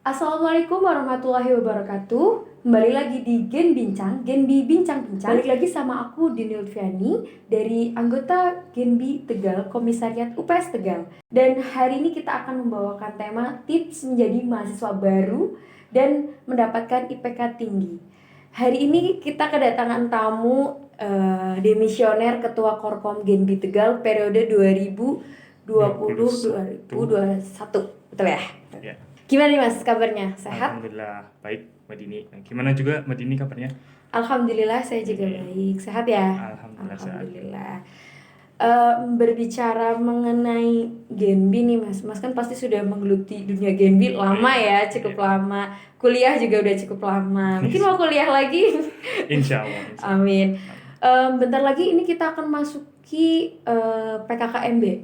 Assalamualaikum warahmatullahi wabarakatuh. Kembali lagi di Gen Bincang, Genbi Bincang-Bincang. Balik lagi sama aku Dini Lutfiani dari anggota Genbi Tegal, Komisariat UPS Tegal. Dan hari ini kita akan membawakan tema tips menjadi mahasiswa baru dan mendapatkan IPK tinggi. Hari ini kita kedatangan tamu demisioner Ketua Korkom Genbi Tegal periode 2020-2021. Betul ya? Ya. Gimana nih Mas kabarnya? Sehat? Alhamdulillah baik Mbak Dini. Gimana juga Mbak Dini kabarnya? Alhamdulillah saya juga baik. Sehat ya? Alhamdulillah Alhamdulillah. Berbicara mengenai Genbi nih Mas. Mas kan pasti sudah menggeluti dunia Genbi lama ya, cukup lama. Kuliah juga udah cukup lama. Mungkin mau kuliah lagi? Insya Allah. Amin. Bentar lagi ini kita akan masuki PKKMB,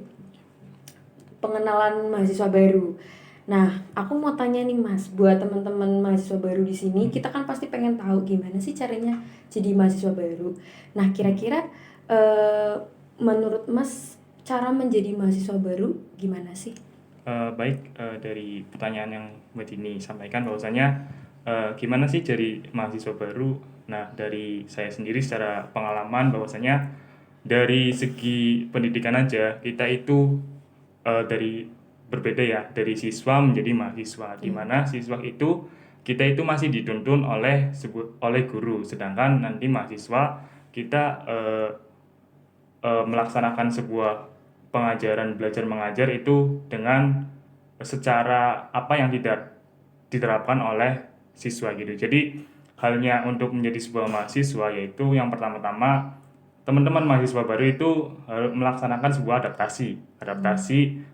pengenalan mahasiswa baru. Nah, aku mau tanya nih Mas, buat teman-teman mahasiswa baru di sini, kita kan pasti pengen tahu gimana sih caranya jadi mahasiswa baru. Nah, kira-kira menurut Mas cara menjadi mahasiswa baru gimana sih? Baik, dari pertanyaan yang Mbak Dini sampaikan bahwasanya gimana sih jadi mahasiswa baru. Nah, dari saya sendiri secara pengalaman bahwasanya dari segi pendidikan aja kita itu berbeda ya, dari siswa menjadi mahasiswa, di mana siswa itu kita itu masih dituntun oleh guru, sedangkan nanti mahasiswa kita melaksanakan sebuah pengajaran belajar mengajar itu dengan secara apa yang tidak diterapkan oleh siswa gitu. Jadi halnya untuk menjadi sebuah mahasiswa yaitu yang pertama-tama teman-teman mahasiswa baru itu harus melaksanakan sebuah adaptasi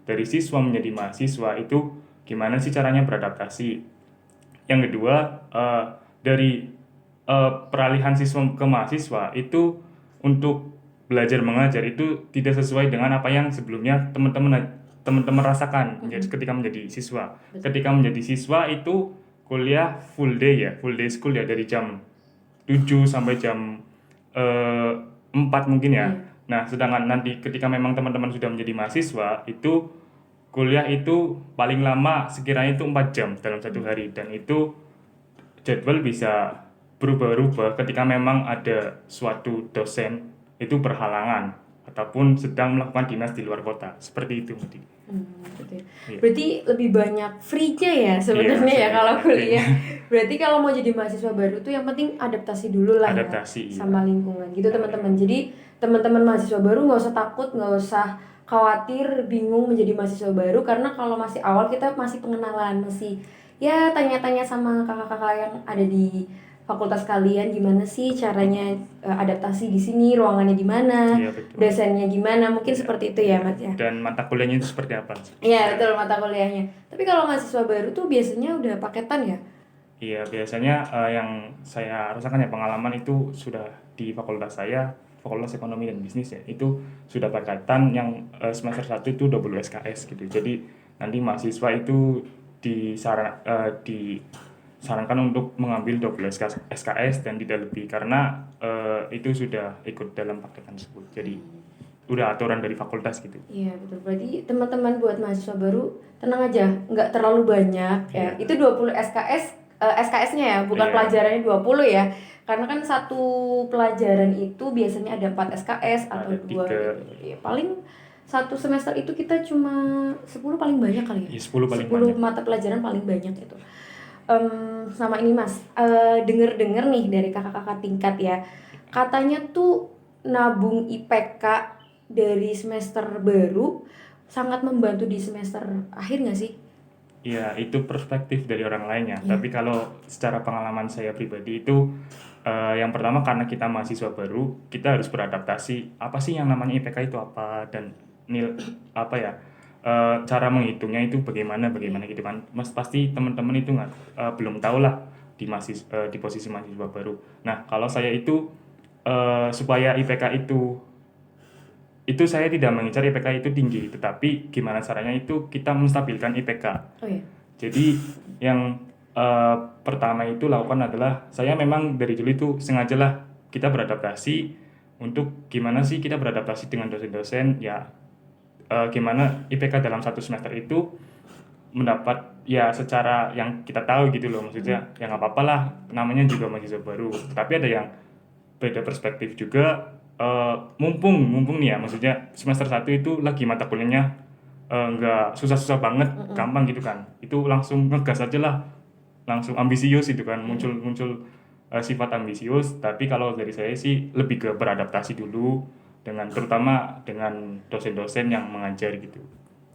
dari siswa menjadi mahasiswa itu gimana sih caranya beradaptasi. Yang kedua, dari peralihan siswa ke mahasiswa itu untuk belajar mengajar itu tidak sesuai dengan apa yang sebelumnya teman-teman rasakan ketika menjadi siswa. Ketika menjadi siswa itu kuliah full day school ya, dari jam 7 sampai jam 4 mungkin ya. Nah, sedangkan nanti ketika memang teman-teman sudah menjadi mahasiswa itu kuliah itu paling lama sekiranya itu 4 jam dalam satu hari, dan itu jadwal bisa berubah-ubah ketika memang ada suatu dosen itu berhalangan ataupun sedang melakukan dinas di luar kota. Seperti itu, Mudi. Gitu. Berarti lebih banyak free-nya ya sebenarnya ya kalau kuliah. Berarti kalau mau jadi mahasiswa baru tuh yang penting adaptasi dulu lah ya sama lingkungan gitu teman-teman. Jadi teman-teman mahasiswa baru nggak usah takut, nggak usah khawatir, bingung menjadi mahasiswa baru, karena kalau masih awal kita masih pengenalan, masih ya tanya-tanya sama kakak-kakak yang ada di fakultas kalian gimana sih caranya adaptasi di sini, ruangannya di mana, dosennya gimana, mungkin seperti itu ya Mas ya. Dan mata kuliahnya itu seperti apa? Iya betul, mata kuliahnya. Tapi kalau mahasiswa baru tuh biasanya udah paketan ya? Iya, biasanya yang saya rasakan ya, pengalaman itu sudah di fakultas saya, Fakultas Ekonomi dan Bisnis ya, itu sudah paketan yang semester 1 itu double SKS gitu. Jadi nanti mahasiswa itu disarankan untuk mengambil double SKS dan tidak lebih, karena itu sudah ikut dalam paketan tersebut. Jadi udah aturan dari fakultas gitu. Iya betul. Berarti teman-teman buat mahasiswa baru tenang aja, nggak terlalu banyak ya. Itu 20 SKS-nya ya, bukan pelajarannya 20 ya. Karena kan satu pelajaran itu biasanya ada 4 SKS atau 2 gitu. Ya, paling satu semester itu kita cuma 10 paling banyak kali ya. 10 paling 10 banyak. mata pelajaran paling banyak itu. Sama ini Mas, denger-denger nih dari kakak-kakak tingkat ya, katanya tuh nabung IPK dari semester baru sangat membantu di semester akhir nggak sih? Iya, itu perspektif dari orang lainnya. Tapi kalau secara pengalaman saya pribadi itu yang pertama, karena kita mahasiswa baru, kita harus beradaptasi. Apa sih yang namanya IPK itu apa, dan cara menghitungnya itu bagaimana gitu kan. Mas pasti teman-teman itu belum tahu lah di posisi mahasiswa baru. Nah, kalau saya itu supaya IPK itu saya tidak mengincar IPK itu tinggi, tetapi gimana caranya itu kita menstabilkan IPK. Oh iya. Jadi yang pertama itu lakukan adalah, saya memang dari dulu itu sengajalah kita beradaptasi. Untuk gimana sih kita beradaptasi dengan dosen-dosen ya, gimana IPK dalam satu semester itu mendapat ya secara yang kita tahu gitu loh, maksudnya ya nggak apa-apa lah, namanya juga mahasiswa baru. Tapi ada yang beda perspektif juga, mumpung nih ya, maksudnya semester 1 itu lagi mata kuliahnya nggak susah-susah banget, gampang gitu kan, itu langsung ngegas aja lah, langsung ambisius itu kan, muncul sifat ambisius. Tapi kalau dari saya sih lebih ke beradaptasi dulu dengan, terutama dengan dosen-dosen yang mengajar gitu.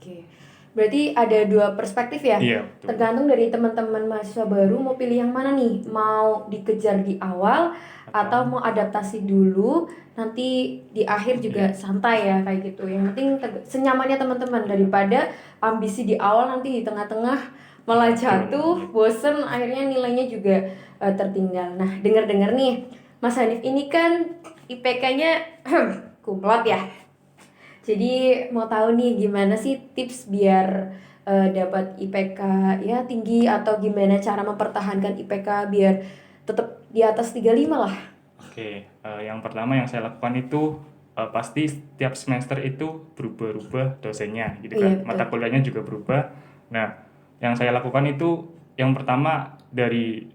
Oke. Berarti ada dua perspektif ya? Iya, betul. Tergantung dari teman-teman mahasiswa baru mau pilih yang mana nih? Mau dikejar di awal atau mau adaptasi dulu, nanti di akhir juga santai ya kayak gitu. Yang penting senyamannya teman-teman, daripada ambisi di awal nanti di tengah-tengah malah jatuh, bosen, akhirnya nilainya juga tertinggal. Nah, dengar-dengar nih, Mas Hanif ini kan IPK-nya kumlot ya. Jadi mau tahu nih gimana sih tips biar dapat IPK ya tinggi, atau gimana cara mempertahankan IPK biar tetap di atas 35 lah. Oke, yang pertama yang saya lakukan itu pasti setiap semester itu berubah-ubah dosennya gitu kan. Iya, Mata kuliahnya juga berubah. Nah, yang saya lakukan itu yang pertama dari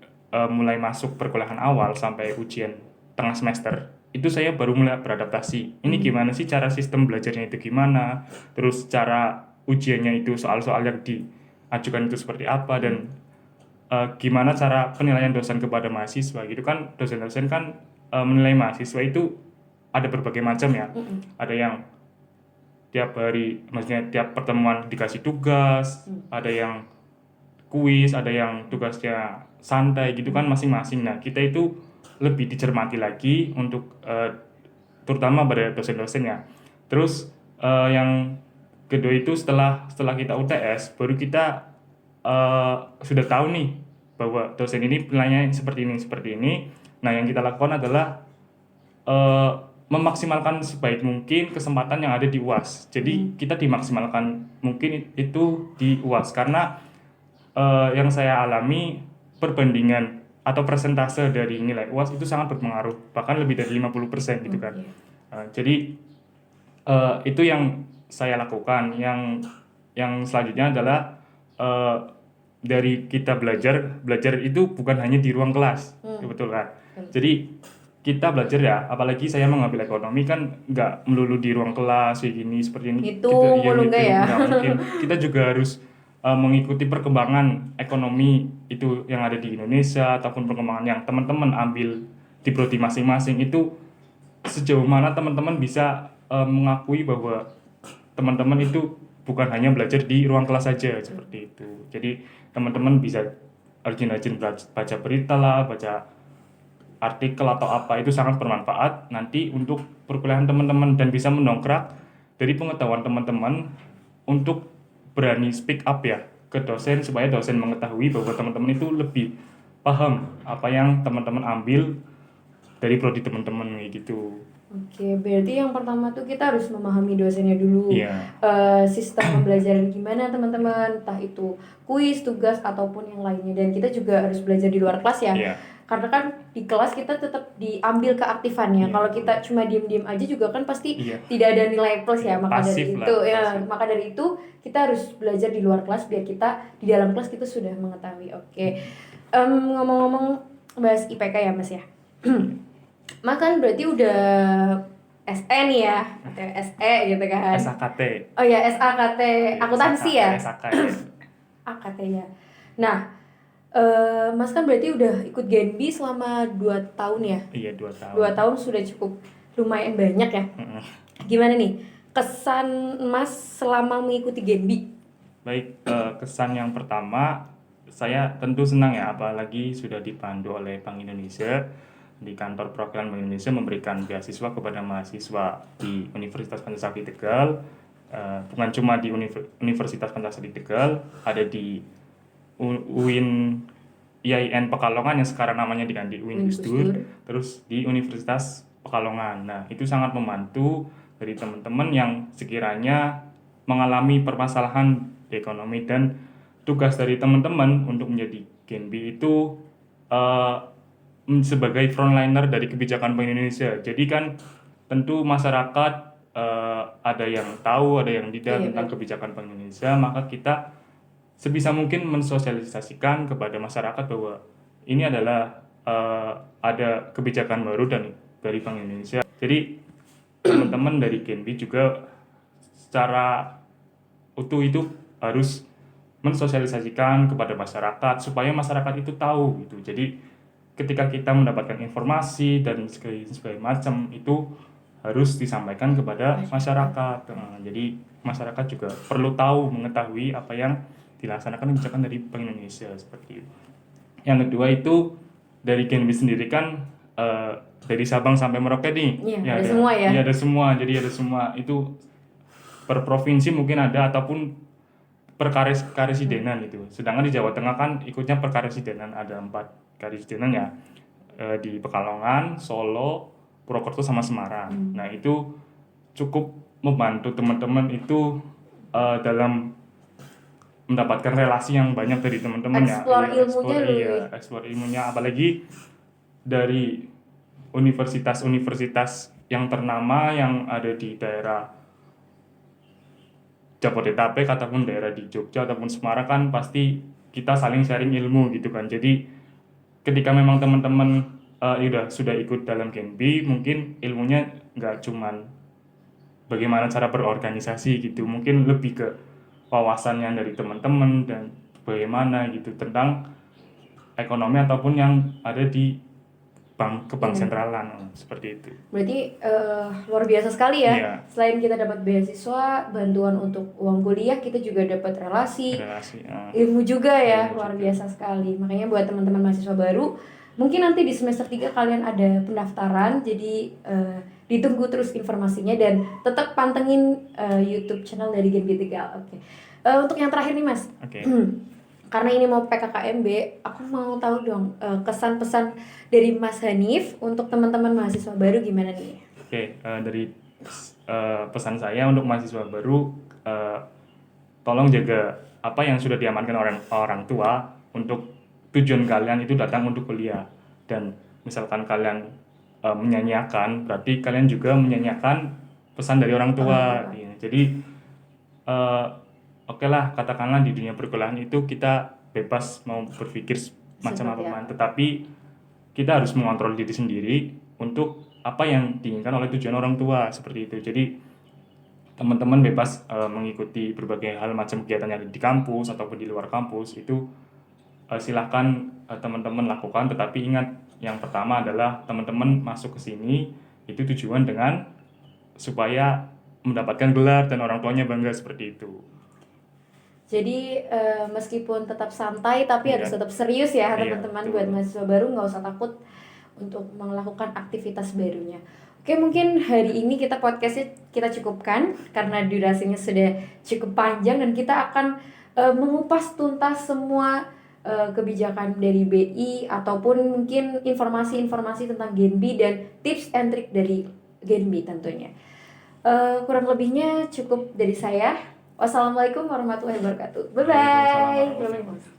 mulai masuk perkuliahan awal sampai ujian tengah semester, itu saya baru mulai beradaptasi. Ini gimana sih cara sistem belajarnya itu gimana, terus cara ujiannya itu soal-soal yang diajukan itu seperti apa, dan gimana cara penilaian dosen kepada mahasiswa gitu kan. Dosen-dosen kan menilai mahasiswa itu ada berbagai macam ya. Ada yang tiap hari, maksudnya tiap pertemuan dikasih tugas, ada yang kuis, ada yang tugasnya santai gitu kan, masing-masing. Nah, kita itu lebih dicermati lagi untuk terutama pada dosen-dosen ya. Terus yang kedua itu setelah kita UTS, baru kita sudah tahu nih bahwa dosen ini penilaiannya seperti ini. Nah, yang kita lakukan adalah memaksimalkan sebaik mungkin kesempatan yang ada di UAS. Jadi kita dimaksimalkan mungkin itu di UAS, karena yang saya alami perbandingan atau persentase dari nilai UAS itu sangat berpengaruh, bahkan lebih dari 50% gitu kan. Jadi itu yang saya lakukan. Yang selanjutnya adalah dari kita belajar itu bukan hanya di ruang kelas, betul kan? Jadi kita belajar ya, apalagi saya mengambil ekonomi kan nggak melulu di ruang kelas kayak gini seperti ini. Itu mulu ya? Nggak mungkin. Kita juga harus mengikuti perkembangan ekonomi itu yang ada di Indonesia, ataupun perkembangan yang teman-teman ambil di prodi masing-masing, itu sejauh mana teman-teman bisa mengakui bahwa teman-teman itu bukan hanya belajar di ruang kelas saja seperti itu. Jadi teman-teman bisa rajin-rajin baca berita lah, baca artikel atau apa, itu sangat bermanfaat nanti untuk perkuliahan teman-teman, dan bisa mendongkrak dari pengetahuan teman-teman untuk berani speak up ya ke dosen, supaya dosen mengetahui bahwa teman-teman itu lebih paham apa yang teman-teman ambil dari prodi teman-teman gitu. Oke, berarti yang pertama tuh kita harus memahami dosennya dulu. Sistem pembelajaran gimana teman-teman, entah itu kuis, tugas, ataupun yang lainnya. Dan kita juga harus belajar di luar kelas ya. Karena kan di kelas kita tetap diambil keaktifannya. Kalau kita cuma diem-diem aja juga kan pasti tidak ada nilai plus ya. Maka dari itu kita harus belajar di luar kelas biar kita di dalam kelas kita sudah mengetahui. Oke. Ngomong-ngomong bahas IPK ya Mas ya. Mas kan berarti udah SE nih ya, atau SE gitu kan? SAKT. Oh ya, SAKT akuntansi ya? SAK ya. AKT ya. Nah, Mas kan berarti udah ikut Genbi selama 2 tahun ya? Iya, 2 tahun. 2 tahun sudah cukup lumayan banyak ya. Gimana nih kesan Mas selama mengikuti Genbi? Baik, kesan yang pertama, saya tentu senang ya, apalagi sudah dipandu oleh Bank Indonesia. Di kantor perwakilan Bank Indonesia memberikan beasiswa kepada mahasiswa di Universitas Pancasila Tegal, bukan cuma di Universitas Pancasila Tegal, ada di UIN IAIN Pekalongan yang sekarang namanya diganti UIN Gusdur, terus di Universitas Pekalongan. Nah, itu sangat membantu dari teman-teman yang sekiranya mengalami permasalahan di ekonomi, dan tugas dari teman-teman untuk menjadi Genbi itu sebagai frontliner dari kebijakan Bank Indonesia. Jadi kan tentu masyarakat ada yang tahu, ada yang tidak tentang kebijakan Bank Indonesia, maka kita sebisa mungkin mensosialisasikan kepada masyarakat bahwa ini adalah ada kebijakan baru dari Bank Indonesia. Jadi teman-teman dari Genbi juga secara utuh itu harus mensosialisasikan kepada masyarakat supaya masyarakat itu tahu gitu. Jadi ketika kita mendapatkan informasi dan segala macam itu harus disampaikan kepada masyarakat. Jadi masyarakat juga perlu tahu, mengetahui apa yang dilaksanakan kebijakan dari Bank Indonesia seperti itu. Yang kedua itu dari Genbi sendiri kan dari Sabang sampai Merauke nih. Ada semua ya. Iya ada semua. Jadi ada semua itu per provinsi mungkin ada ataupun per karesidenan itu. Sedangkan di Jawa Tengah kan ikutnya per karesidenan, ada 4 karesidenan ya. Di Pekalongan, Solo, Purwokerto sama Semarang. Nah, itu cukup membantu teman-teman itu dalam mendapatkan relasi yang banyak dari teman-teman ya. Eksplor ilmunya apalagi dari universitas-universitas yang ternama yang ada di daerah Jabodetabek ataupun daerah di Jogja ataupun Semarang kan pasti kita saling sharing ilmu gitu kan. Jadi ketika memang teman-teman sudah ikut dalam Genbi, mungkin ilmunya nggak cuman bagaimana cara berorganisasi gitu, mungkin lebih ke wawasannya dari teman-teman dan bagaimana gitu tentang ekonomi ataupun yang ada di bank sentralan seperti itu. Berarti luar biasa sekali ya. Yeah. Selain kita dapat beasiswa, bantuan untuk uang kuliah, kita juga dapat relasi ilmu juga ya, luar biasa sekali. Makanya buat teman-teman mahasiswa baru, mungkin nanti di semester 3 kalian ada pendaftaran, jadi ditunggu terus informasinya dan tetap pantengin YouTube channel dari Genbi Tegal. Oke. Untuk yang terakhir nih Mas. Oke. Karena ini mau PKKMB, aku mau tahu dong kesan-pesan dari Mas Hanif untuk teman-teman mahasiswa baru gimana nih? Oke, dari pesan saya untuk mahasiswa baru, tolong jaga apa yang sudah diamankan orang tua untuk tujuan kalian itu datang untuk kuliah. Dan misalkan kalian menyanyiakan, berarti kalian juga menyanyiakan pesan dari orang tua. Jadi oke lah, katakanlah di dunia perkuliahan itu kita bebas mau berpikir macam apa, tetapi kita harus mengontrol diri sendiri untuk apa yang diinginkan oleh tujuan orang tua seperti itu. Jadi teman-teman bebas mengikuti berbagai hal macam kegiatan yang ada di kampus ataupun di luar kampus itu silahkan teman-teman lakukan, tetapi ingat yang pertama adalah teman-teman masuk ke sini itu tujuan dengan supaya mendapatkan gelar dan orang tuanya bangga seperti itu. Jadi meskipun tetap santai tapi harus tetap serius ya teman-teman. Buat mahasiswa baru nggak usah takut untuk melakukan aktivitas barunya. Oke, mungkin hari ini podcastnya kita cukupkan karena durasinya sudah cukup panjang dan kita akan mengupas tuntas semua kebijakan dari BI ataupun mungkin informasi-informasi tentang Genbi dan tips and trik dari Genbi tentunya. Kurang lebihnya cukup dari saya. Wassalamualaikum warahmatullahi wabarakatuh. Bye bye.